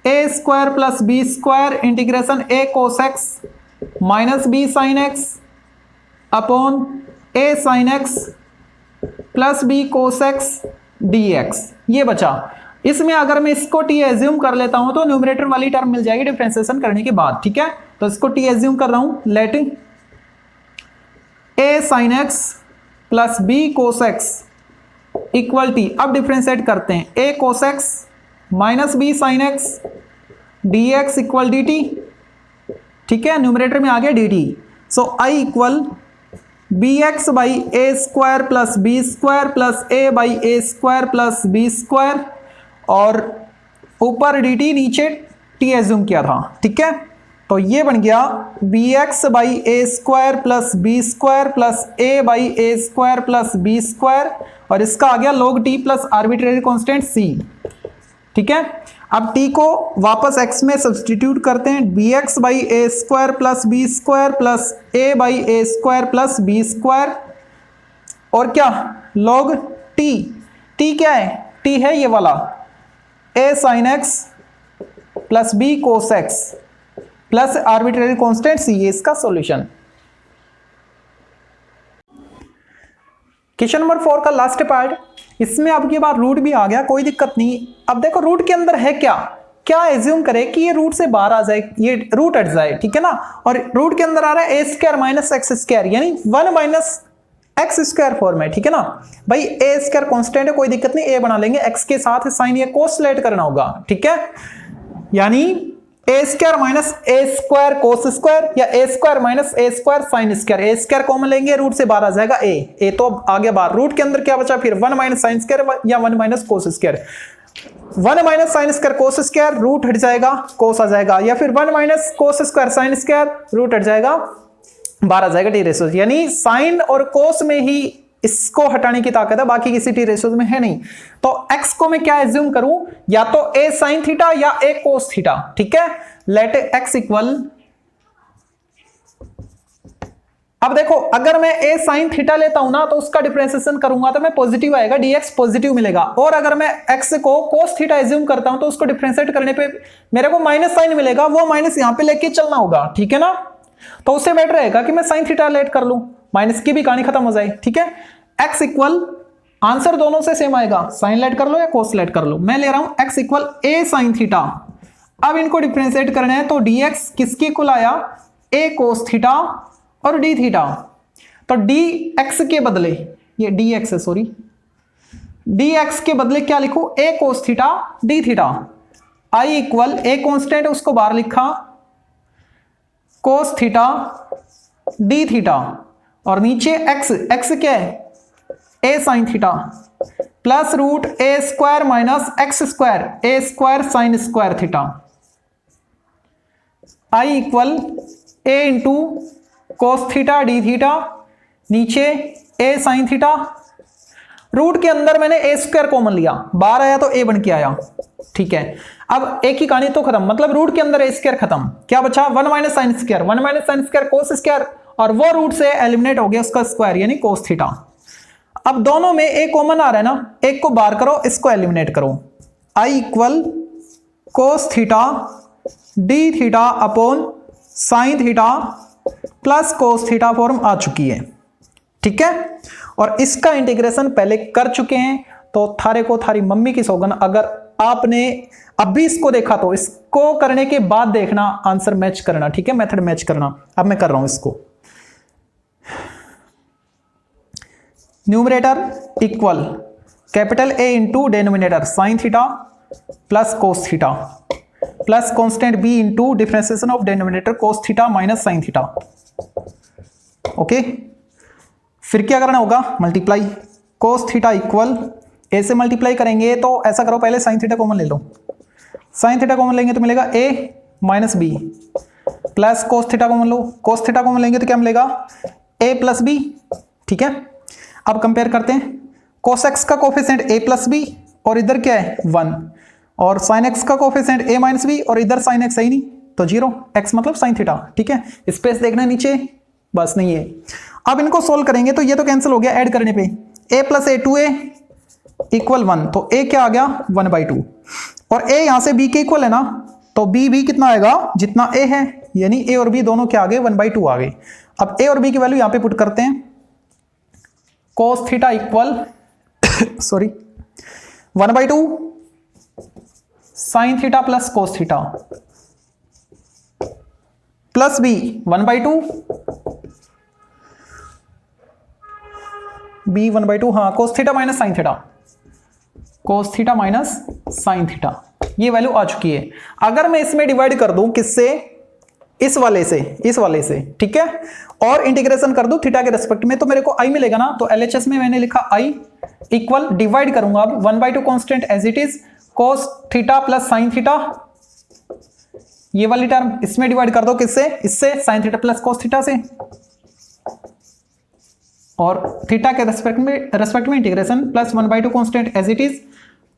S1: A square plus B square integration A cos x minus B sine x upon a sine x plus B cos x d x. ये बचा। इसमें अगर मैं इसको टी एज्यूम कर लेता हूं तो न्यूमरेटर वाली टर्म मिल जाएगी डिफरेंशिएशन करने के बाद। ठीक है, तो इसको टी एज्यूम कर रहा हूं। Let a sine x plus B cos x equal T, अब डिफरेंशिएट करते हैं, a cos x minus B sine x d x equal d t. ठीक है, न्यूमरेटर में आ गया d t. So I equal b x by A square plus B square plus a by A square plus B square, और ऊपर d t, नीचे t assume किया था। ठीक है, तो ये बन गया b x by A square plus B square plus a by A square plus B square, और इसका आ गया log t plus arbitrary constant c. ठीक है, अब टी को वापस x में सब्सटीट्यूट करते हैं, b x by A square plus B square plus a by A square plus B square, और क्या log टी। टी क्या है? टी है ये वाला a sine x plus B cos x plus arbitrary constant सी, ये इसका सॉल्यूशन। क्वेश्चन नंबर 4 का लास्ट पार्ट, इसमें आपके पास रूट भी आ गया, कोई दिक्कत नहीं। अब देखो रूट के अंदर है क्या, क्या एज्यूम करे कि ये रूट से बाहर आ जाए, ये रूट हट जाए। ठीक है ना, और रूट के अंदर आ रहा है ए स्क्वायर माइनस एक्स स्क्वायर, यानी 1 माइनस एक्स स्क्वायर फॉर्म है। ठीक है ना भाई, ए स्क्वायर कांस्टेंट है, कोई दिक्कत नहीं, ए बना लेंगे, एक्स के साथ साइन या कोस लेट करना होगा। ठीक है, यानी ए square minus A square cos square या ए square minus A square sine square, a square common लेंगे, रूट से बाहर आ जाएगा ए तो आ गया बाहर। रूट के अंदर क्या बचा फिर, 1 माइनस साइन स्क्वायर या 1 minus cos square. 1 minus sine square cos square, root हट जाएगा, कोस आ जाएगा, या फिर 1 minus cos square sine square, root हट जाएगा, बाहर आ जाएगा टी रेशो। यानी साइन और कोस में ही इसको हटाने की ताकत है, बाकी किसी टी रेशो में है नहीं। तो x को मैं क्या एज्यूम करूं, या तो a साइन थीटा या a कोस थीटा। ठीक है, लेट x इक्वल, अब देखो अगर मैं a साइन थीटा लेता हूं ना तो उसका डिफरेंशिएशन करूंगा तो मैं पॉजिटिव आएगा, dx पॉजिटिव मिलेगा। और अगर मैं x को कोस थीटा एज्यूम करता हूं तो उसको डिफरेंशिएट करने पे मेरे को माइनस साइन मिलेगा, वो माइनस यहां पे लेके चलना होगा। ठीक है ना, तो उससे बेटर रहेगा कि मैं साइन थीटा लेट कर लूं, माइनस की भी कहानी खत्म हो जाए। ठीक है, x इक्वल, आंसर दोनों से सेम आएगा, साइन लेट कर लो या कोस लेट कर लो। मैं ले रहा हूं x equal a sine theta. अब इनको डिफरेंशिएट करना है तो dx किसके इक्वल आया, a कोस थीटा और d थीटा। तो dx के बदले, ये dx है सॉरी, dx के बदले क्या लिखूं, a cos theta d theta. i equal, a constant है उसको बाहर लिखा, कोस थीटा d थीटा, और नीचे x क्या है, a sine theta plus root a square minus x square, a square sine square theta. i equal a into cos theta D theta, नीचे a sine theta. Root के अंदर मैंने a square common लिया, बाहर आया तो a बन के आया। ठीक है, अब एक ही कहानी तो खत्म, मतलब रूट के अंदर a स्क्वायर खत्म, क्या बचा, 1 minus sine square, 1 minus sine square cos square, और वो रूट से एलिमिनेट हो गया उसका स्क्वायर यानी कोस थीटा। अब दोनों में एक कॉमन आ रहा है ना, एक को बाहर करो, इसको एलिमिनेट करो। i equal cos theta D theta upon sine theta plus cos theta form आ चुकी है। ठीक है, और इसका इंटीग्रेशन पहले कर चुके हैं, तो थारे को थारी मम्मी की सौगन, अगर आपने अभी इसको देखा तो इसको करने के बाद देखना, आंसर मैच करना। ठीक है, मेथड मैच करना। अब मैं कर रहा हूं इसको, numerator equal capital A into denominator sign theta plus cos theta plus constant b into differentiation of denominator cos theta minus sine theta. Okay, फिर क्या करना होगा, multiply, cos theta equal a से मल्टीप्लाई करेंगे तो ऐसा करो, पहले साइन थीटा कॉमन ले लो, साइन थीटा कॉमन लेंगे तो मिलेगा a minus b plus cos theta common लो, कोस थीटा कॉमन लेंगे तो क्या मिलेगा, a प्लस बी। ठीक है, अब कंपेयर करते हैं, cos x का कोफिशिएंट a प्लस बी और इधर क्या है 1, और sin x का कोफिशिएंट a माइनस बी और इधर sin x है ही नहीं तो 0, x मतलब sin थीटा। ठीक है, स्पेस देखना है नीचे, बस नहीं है। अब इनको सोल्व करेंगे तो ये तो कैंसिल हो गया ऐड करने पे, a plus a 2a equal 1, तो a क्या आ गया 1/2, और a यहां से b के इक्वल है ना, तो बी भी कितना आएगा जितना ए है, यानी ए और बी दोनों क्या आ गए 1/2 आ गए। अब ए और बी की वैल्यू यहां पे पुट करते हैं, cos theta equal sorry 1/2 sin theta plus cos theta plus b 1/2 b 1/2 हाँ cos theta minus sin theta, cos theta minus sin theta, ये वैल्यू आ चुकी है। अगर मैं इसमें डिवाइड कर दूं किससे, इस वाले से, ठीक है, और इंटीग्रेशन कर दूं थीटा के रेस्पेक्ट में, तो मेरे को आई मिलेगा ना। तो एलएचएस में मैंने लिखा आई इक्वल, डिवाइड करूंगा अब 1/2 constant as it is, cos theta plus sin theta, ये वाली टर्म इसमें डिवाइड कर दो किससे, इससे sin theta plus cos theta से, और थीटा के रेस्पेक्ट में integration plus 1/2 constant as it is,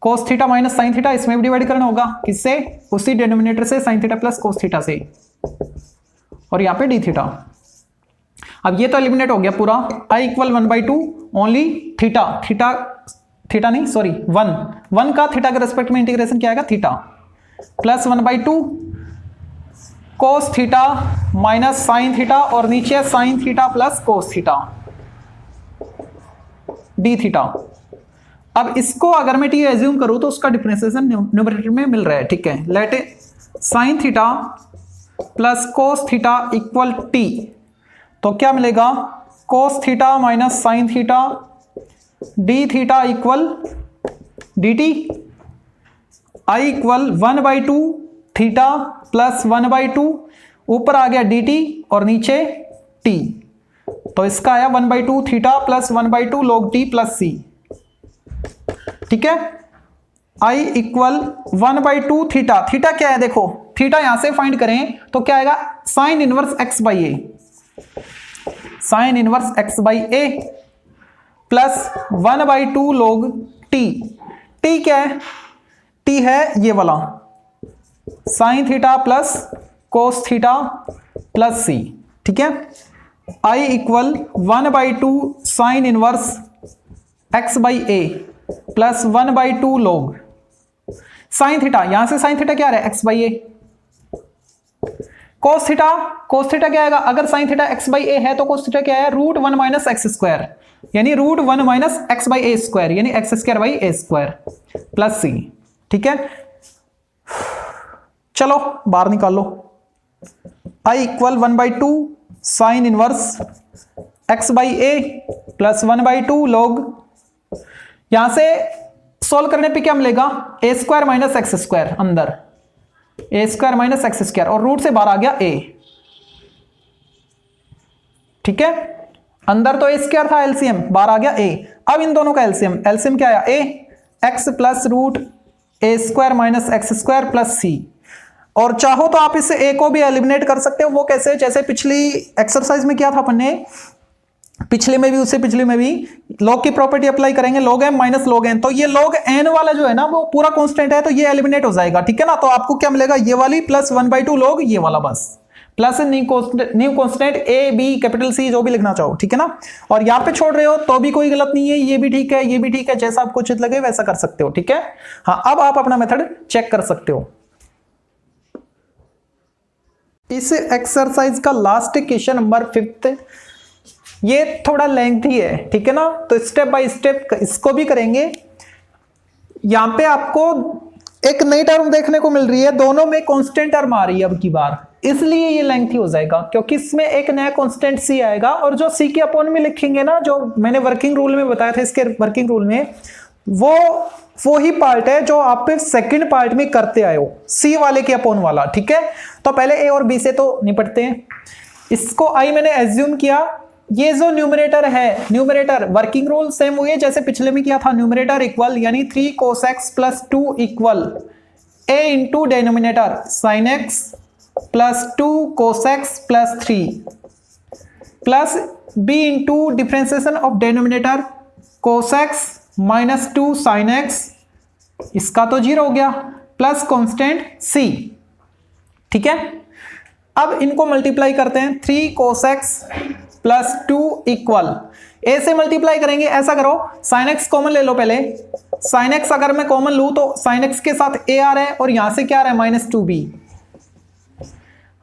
S1: cos theta minus sin theta, इसमें भी डिवाइड करना होगा किससे, उसी डिनोमिनेटर से sin theta plus cos theta से, और यहाँ पे d थीटा। अब ये तो एलिमिनेट हो गया पूरा, i इक्वल 1/2 ओनली थीटा नहीं सॉरी 1 का थीटा के रेस्पेक्ट में इंटीग्रेशन क्या आएगा theta, plus 1/2 cos theta minus sin theta, और नीचे sin theta plus cos theta d theta. अब इसको अगर मैं t एज्यूम करूं तो उसका डिफरेंशिएशन न्यूमरेटर में मिल रहा है, ठीक है, let sin theta plus cos theta equal t, तो क्या मिलेगा cos theta minus sin theta d theta equal dt, i equal 1/2 theta plus 1/2, ऊपर आ गया dt और नीचे t, तो इसका आया 1/2 theta plus 1/2 log t plus c, ठीक है। i इक्वल 1/2 थीटा, थीटा क्या है देखो, थीटा यहां से फाइंड करें तो क्या आएगा sign inverse x by A, sign inverse x by a plus 1/2 log t, t क्या है, t है ये वाला sign theta plus cos theta plus c, ठीक है। i equal 1/2 sine inverse x by a plus 1/2 log sine theta, यहां से sine theta क्या आ रहा है x by A, cos theta क्या आएगा, अगर साइन थीटा x बाई ए है तो cos थीटा क्या है √1 माइनस एक्स स्क्वायर, यानी √1 minus x by A square, यानी x square by A square plus c, ठीक है। चलो बाहर निकाल लो, i equal 1/2 sine inverse x by a plus 1/2 log, यहां से सॉल्व करने पे क्या मिलेगा a square minus x square, अंदर a square minus x square, और रूट से बाहर आ गया ए, ठीक है, अंदर तो ए स्क्वायर था एलसीएम, बाहर आ गया ए। अब इन दोनों का एलसीएम क्या आया a, x plus root a square minus x square plus c, और चाहो तो आप इस ए को भी एलिमिनेट कर सकते हो, वो कैसे, जैसे पिछली एक्सरसाइज में किया था अपन ने, पिछले में भी उससे पिछले में भी लॉग की प्रॉपर्टी अप्लाई करेंगे, log m minus log n, तो ये log n वाला जो है ना वो पूरा कांस्टेंट है, तो ये एलिमिनेट हो जाएगा, ठीक है ना। तो आपको क्या मिलेगा ये वाली प्लस 1/2 log ये वाला, बस plus new constant a B capital C जो भी लिखना चाहो, ठीक है ना। और यहाँ पे छोड़ रहे हो तो भी कोई गलत नहीं है, ये भी ठीक है, ये भी ठीक है, जैसा आपको उचित लगे वैसा कर सकते हो, ठीक है। हाँ अब आप अपना मेथड चेक कर सकते हो। इस एक्सरसाइज का लास्ट क्वेश्चन नंबर 5 ये थोड़ा लेंथी है, ठीक है ना, तो स्टेप बाय स्टेप इसको भी करेंगे। यहां पे आपको एक नई टर्म देखने को मिल रही है, दोनों में कांस्टेंट टर्म आ रही है अब की बार, इसलिए ये लेंथी हो जाएगा, क्योंकि इसमें एक नया कांस्टेंट सी आएगा, और जो सी के अपॉन में लिखेंगे ना, जो मैंने वर्किंग रूल में बताया था, इसके वर्किंग रूल में वो ही पार्ट है जो आप सेकंड पार्ट में करते आए हो, सी वाले के अपॉन वाला, ठीक है। तो पहले ए और बी से तो निपटते हैं। इसको आई मैंने एज्यूम किया, ये जो न्यूमरेटर है, न्यूमरेटर वर्किंग रूल सेम हुई है जैसे पिछले में किया था, न्यूमरेटर इक्वल यानी 3 cos x plus 2 equal a into denominator sin x plus 2 cos x plus 3 plus b into differentiation of denominator cos x minus 2 sin x, इसका तो 0 हो गया, प्लस कांस्टेंट c, ठीक है। अब इनको मल्टीप्लाई करते हैं, 3 cos x प्लस 2 इक्वल ए से मल्टीप्लाई करेंगे, ऐसा करो sin x कॉमन ले लो पहले, sin x अगर मैं कॉमन लूं तो sin x के साथ a आ रहा है और यहां से क्या आ रहा है -2b,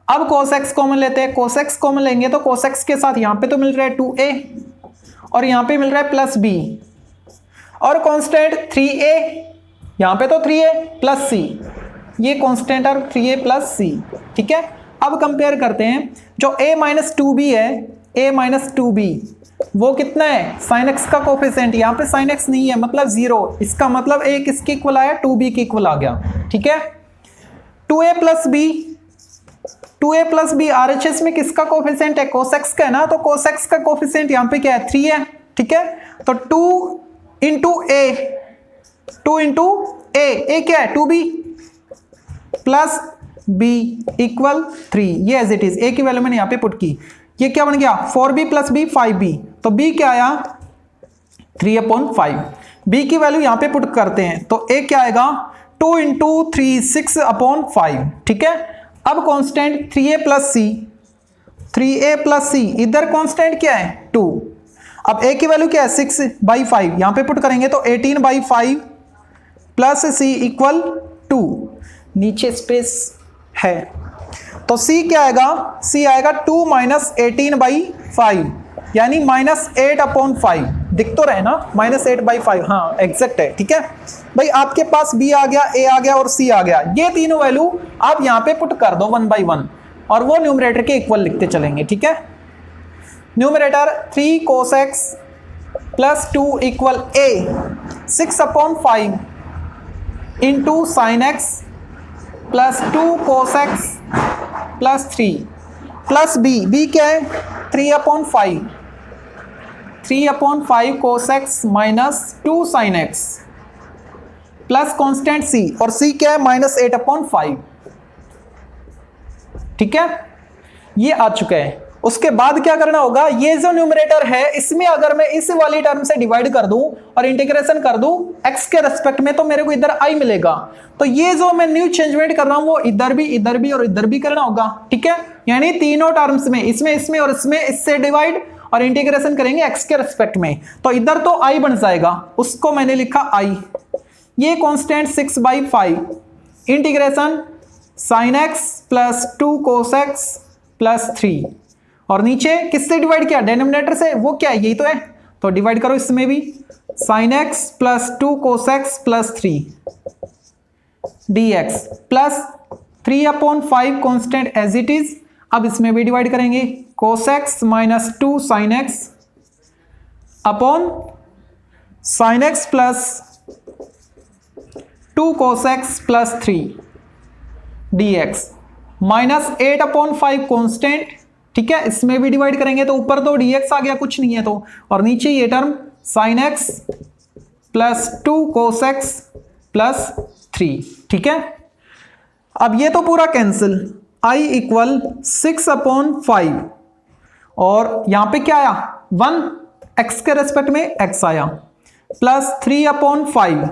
S1: अब cos x कॉमन लेते हैं, cos x कॉमन लेंगे तो cos x के साथ यहां पे तो मिल रहा है 2a और यहां पे मिल रहा है प्लस b और कांस्टेंट 3a, यहां पे तो 3a प्लस c, ये कांस्टेंट और 3a प्लस c। ठीक है, अब कंपेयर करते हैं, जो a माइनस 2b है, a माइनस 2b वो कितना है, sin x का कोफिशिएंट, यहाँ पे sin x नहीं है मतलब 0, इसका मतलब a किसके इक्वल आया, 2b के इक्वल आ गया। ठीक है, 2a plus b, 2a plus b RHS में किसका कोफिशिएंट है, cos x का है ना, तो cos x का कोफिशिएंट यहाँ पे क्या है, 3 है। ठीक है, तो 2 इंटू a क्या है 2b प्लस b इक्वल 3, ये एज इट इज, a की वैल्यू मैंने यहाँ पे पुट की, ये क्या बन गया 4b प्लस b 5b, तो b क्या आया 3/5, b की वैल्यू यहाँ पे पुट करते हैं तो a क्या आएगा 2 इंटू 3 6/5। ठीक है, अब कांस्टेंट 3a प्लस c, इधर कांस्टेंट क्या है 2, अब a की वैल्यू क्या है 6/5, यहां पे पुट करेंगे तो 18/5 प्लस c इक्वल 2, नीचे स्पेस है तो c क्या आएगा, c आएगा 2 माइनस 18/5 यानी -8/5, दिख तो रहे ना -8/5, हाँ एग्जैक्ट है। ठीक है भाई, आपके पास b आ गया, a आ गया और c आ गया, ये तीनों वैल्यू आप यहां पे पुट कर दो 1 बाई 1 और वो न्यूमरेटर के इक्वल लिखते चलेंगे। ठीक है, numerator 3 cos x plus 2 equal a 6/5 into sine x plus 2 cos x plus 3 plus b क्या है 3/5 cos x minus 2 sin x plus constant c, और c क्या है -8/5। ठीक है, ये आ चुका है। उसके बाद क्या करना होगा, ये जो न्यूमरेटर है इसमें अगर मैं इस वाली टर्म से डिवाइड कर दूं और इंटीग्रेशन कर दूं x के रेस्पेक्ट में तो मेरे को इधर i मिलेगा, तो ये जो मैं न्यू चेंजमेंट कर रहा हूं वो इधर भी और इधर भी करना होगा। ठीक है, यानी तीनों टर्म्स में, इसमें और इसमें, इससे डिवाइड और इंटीग्रेशन करेंगे x के रेस्पेक्ट में, तो इधर तो i बन जाएगा, उसको मैंने लिखा i, ये constant 6/5 integration sin x plus 2 cos x plus 3, और नीचे किससे डिवाइड किया, डिनोमिनेटर से, वो क्या है यही तो है, तो डिवाइड करो इसमें भी, sin x plus 2 cos x plus 3 dx plus 3/5 constant as it is. अब इसमें भी डिवाइड करेंगे, cos x minus 2 sin x upon sin x plus 2 cos x plus 3 dx minus 8/5 constant. ठीक है, इसमें भी डिवाइड करेंगे तो ऊपर तो dx आ गया, कुछ नहीं है तो, और नीचे ये term sin x plus 2 cos x plus 3। ठीक है, अब ये तो पूरा कैंसिल, i इक्वल 6/5 और यहां पे क्या आया 1, x के रेस्पेक्ट में x आया, प्लस 3/5,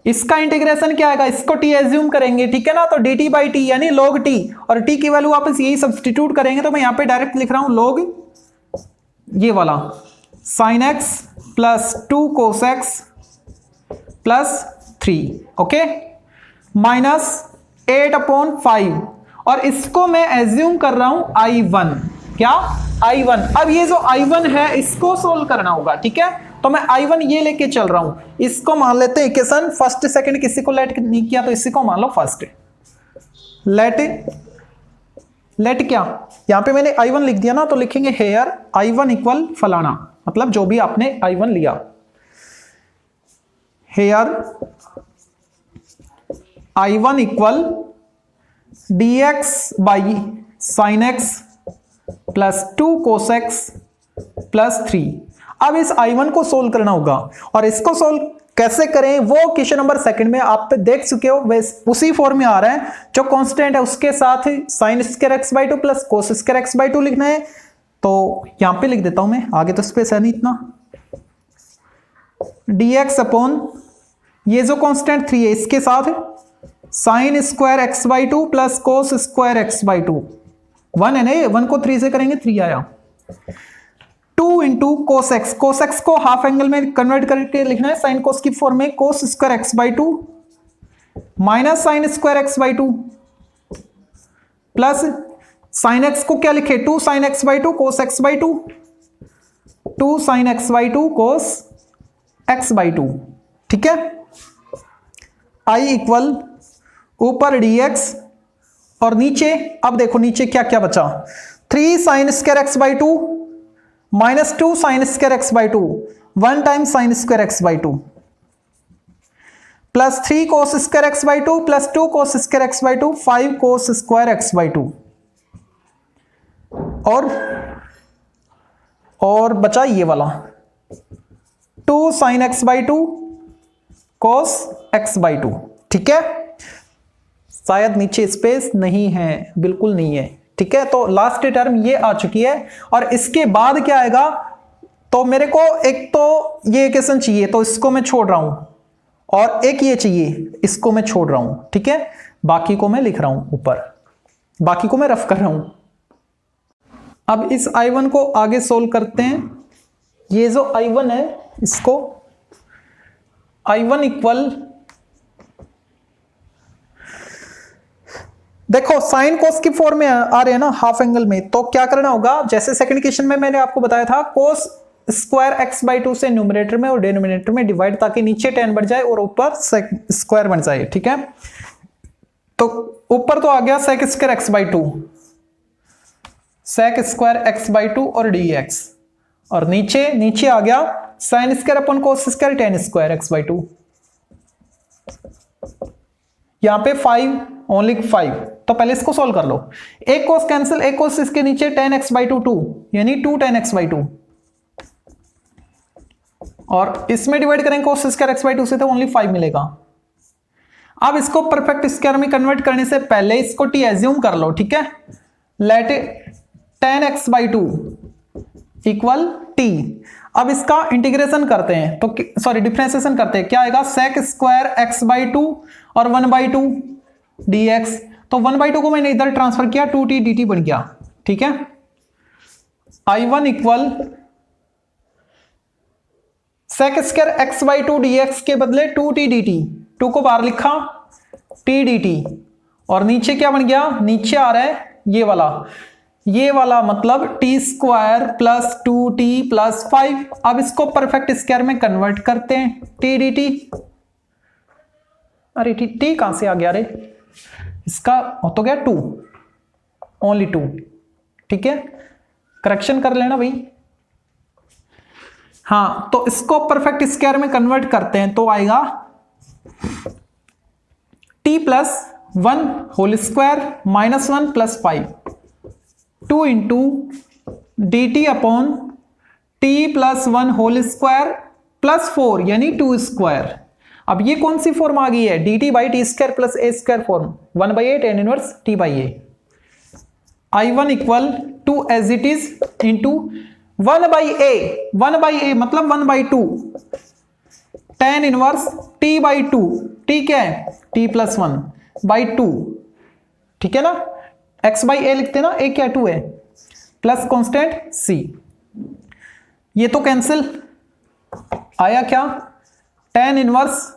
S1: इसका इंटीग्रेशन क्या आएगा, इसको t एज्यूम करेंगे। ठीक है ना, तो dt बाई टी यानी log t, और t की वैल्यू वापस यही सब्स्टिट्यूट करेंगे, तो मैं यहां पे डायरेक्ट लिख रहा हूं log ये वाला sin x plus 2 cos x plus 3, okay, minus 8/5, और इसको मैं एज्यूम कर रहा हूं i1, क्या i1। अब ये जो i1 है इसको सोल्व करना होगा। ठीक है, तो मैं i1 ये लेके चल रहा हूं, इसको मान लेते हैं इक्वेशन फर्स्ट सेकंड, किसी को लेट नहीं किया तो इसी को मान लो फर्स्ट। लेट क्या, यहां पे मैंने i1 लिख दिया ना, तो लिखेंगे हेयर i1 इक्वल फलाना, मतलब जो भी आपने i1 लिया, here i1 equal dx by sin x plus 2 cos x plus 3। अब इस i1 को सोल्व करना होगा, और इसको सोल्व कैसे करें वो क्वेश्चन नंबर सेकंड में आप देख चुके हो, उसी फॉर्म में आ रहा है, जो कांस्टेंट है उसके साथ sin square x by 2 plus cos square x by 2 लिखना है, तो यहां पे लिख देता हूं मैं, आगे तो स्पेस है नहीं इतना, dx अपॉन ये जो कांस्टेंट 3 है इसके साथ sin square x by 2 plus cos square x by 2, 1 है ना, 1 को 3 से करेंगे 3 आया, 2 इंटू cos x को हाफ एंगल में कन्वर्ट करके लिखना है साइन कोस की फॉर्म में, cos square x by 2 minus sine square x by 2 plus sine x को क्या लिखे, 2 sin x by 2 cos x by 2, 2 sin x by 2 cos x by 2, ठीक है। I इक्वल ऊपर dx और नीचे, अब देखो नीचे क्या क्या बचा, 3 sin square x by 2 minus 2 sin square x by 2, 1 time sin square x by 2 plus 3 cos square x by 2 plus 2 cos square x by 2, 5 cos square x by 2 और बचा ये वाला 2 sin x by 2 cos x by 2, ठीक है। शायद नीचे space नहीं है, बिल्कुल नहीं है, ठीक है। तो लास्ट टर्म ये आ चुकी है और इसके बाद क्या आएगा, तो मेरे को एक तो ये इक्वेशन चाहिए तो इसको मैं छोड़ रहा हूं और एक ये चाहिए इसको मैं छोड़ रहा हूं, ठीक है। बाकी को मैं लिख रहा हूं ऊपर, बाकी को मैं रफ कर रहा हूं। अब इस I1 को आगे सोल्व करते हैं। ये जो I1 है इसको I1 इक्वल, देखो साइन कोस की फॉर्म में आ रहे हैं ना हाफ एंगल में, तो क्या करना होगा, जैसे सेकंड क्वेश्चन में मैंने आपको बताया था कोस स्क्वायर x by 2 से न्यूमरेटर में और डिनोमिनेटर में डिवाइड, ताकि नीचे 10 बढ़ जाए और ऊपर स्क्वायर बन जाए, ठीक है। तो ऊपर तो आ गया sec square x by 2, sec square x by 2 और dx, और नीचे आ गया sin square upon cos square tan square x by 2, यहां पे 5 ओनली 5, तो पहले इसको सॉल्व कर लो। एक कोस कैंसिल, एक कोस इसके नीचे tan x by 2 2, यानी 2 tan x by 2, और इसमें डिवाइड करेंगे cos स्क्वायर x by 2 से तो ओनली 5 मिलेगा। अब इसको परफेक्ट स्क्वायर में कन्वर्ट करने से पहले इसको t एज्यूम कर लो, ठीक है। Let tan x by 2 equal t। अब इसका इंटीग्रेशन करते हैं, तो सॉरी डिफरेंशिएशन करते हैं, क्या आएगा sec स्क्वायर x by 2 और 1 by 2 dx, तो 1 by 2 को मैंने इधर ट्रांसफर किया, 2t dt बन गया, ठीक है। I1 equal sec square x by 2 dx के बदले 2t dt, 2 को बाहर लिखा t dt, और नीचे क्या बन गया, नीचे आ रहा है ये वाला मतलब t square plus 2t plus 5। अब इसको परफेक्ट स्क्वायर में कन्वर्ट करते हैं, t dt, अरे t कहां से आ गया, अरे इसका हो तो गया 2, ओनली 2, ठीक है। करेक्शन कर लेना भाई। हाँ, तो इसको परफेक्ट स्क्वायर में कन्वर्ट करते हैं, तो आएगा t plus 1 whole square minus 1 plus 5, 2 into d t upon t plus 1 whole square plus 4 यानी 2 स्क्वायर। अब ये कौन सी फॉर्म आ गई है, d t by t square plus a square form, 1/a tan inverse t by a। I1 equal 2 as it is into 1/a मतलब 1/2 tan inverse t by 2, t क्या है t प्लस 1 by 2, ठीक है ना, x by a लिखते ना, a क्या 2 है, प्लस कांस्टेंट c, ये तो कैंसिल आया, क्या tan inverse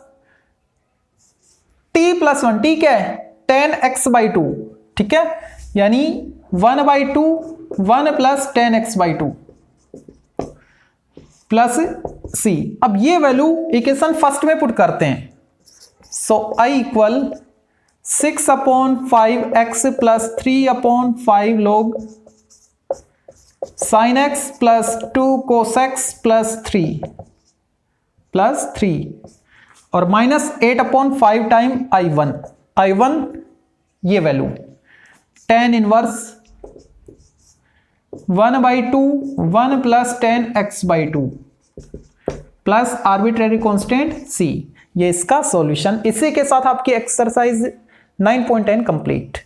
S1: t plus 1, t क्या है tan x by 2, ठीक है, यानी 1/2 1 plus tan x by 2 plus c। अब ये वैल्यू इक्वेशन फर्स्ट में पुट करते हैं, सो I equal 6/5x plus 3/5 log sin x plus 2 cos x plus 3 और माइनस 8/5 टाइम I1 ये value tan inverse 1/2 1 plus tan x by 2 plus arbitrary constant c। ये इसका solution. इसी के साथ आपकी एक्सरसाइज 9.10 कंप्लीट।